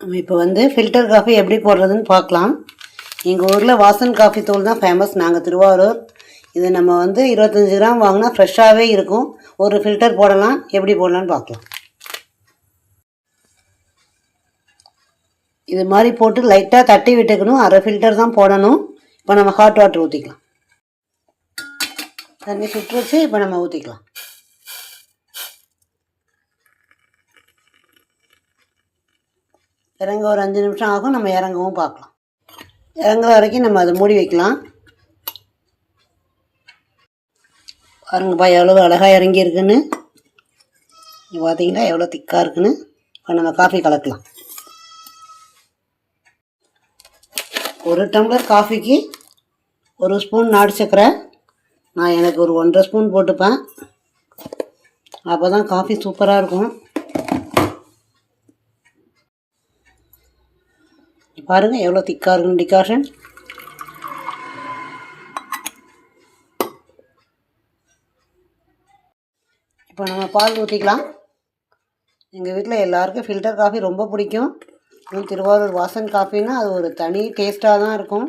நம்ம இப்போ வந்து ஃபில்டர் காஃபி எப்படி போடுறதுன்னு பார்க்கலாம். எங்கள் ஊரில் வாசன் காஃபி தூள் தான் ஃபேமஸ். நாங்கள் திருவாரூர். இது நம்ம வந்து 25 கிராம் வாங்கினா ஃப்ரெஷ்ஷாகவே இருக்கும். ஒரு ஃபில்டர் போடலாம். எப்படி போடலான்னு பார்க்கலாம். இது மாதிரி போட்டு லைட்டாக தட்டி விட்டுக்கணும். அரை ஃபில்டர் தான் போடணும். இப்போ நம்ம ஹாட் வாட்டர் ஊற்றிக்கலாம். தண்ணி சுட்டுருச்சு. இப்போ நம்ம ஊற்றிக்கலாம். இறங்க ஒரு 5 நிமிஷம் ஆகும். நம்ம இறங்கவும் பார்க்கலாம். இறங்குற வரைக்கும் நம்ம அதை மூடி வைக்கலாம். பாருங்கப்பா எவ்வளோ அழகாக இறங்கியிருக்குன்னு. பார்த்தீங்களா எவ்வளோ திக்காக இருக்குன்னு. இப்போ நம்ம காஃபி கலக்கலாம். 1 டம்ளர் காஃபிக்கு 1 ஸ்பூன் நாட்டு சர்க்கரை. நான் எனக்கு ஒரு 1.5 ஸ்பூன் போட்டுப்பேன். அப்போ தான் காஃபி சூப்பராக இருக்கும். பாருங்கள் எவ்வளோ திக்காக இருக்குன்னு டிகாஷன். இப்போ நம்ம பால் ஊற்றிக்கலாம். எங்கள் வீட்டில் எல்லாருக்கும் ஃபில்டர் காஃபி ரொம்ப பிடிக்கும். திருவாரூர் வாசன் காஃபின்னா அது ஒரு தனி டேஸ்ட்டாக தான் இருக்கும்.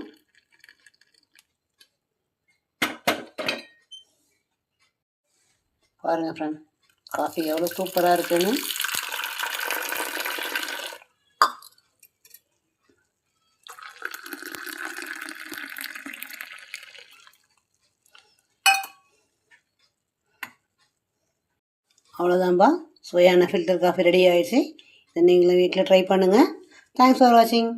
பாருங்கள் ஃப்ரெண்ட், காஃபி எவ்வளோ சூப்பராக இருக்குன்னு. அவ்வளோதான்பா, சுவையான ஃபில்டர் காஃபி ரெடி ஆகிடுச்சு. இதை நீங்களும் வீட்டில் ட்ரை பண்ணுங்கள். தேங்க்ஸ் ஃபார் வாட்சிங்.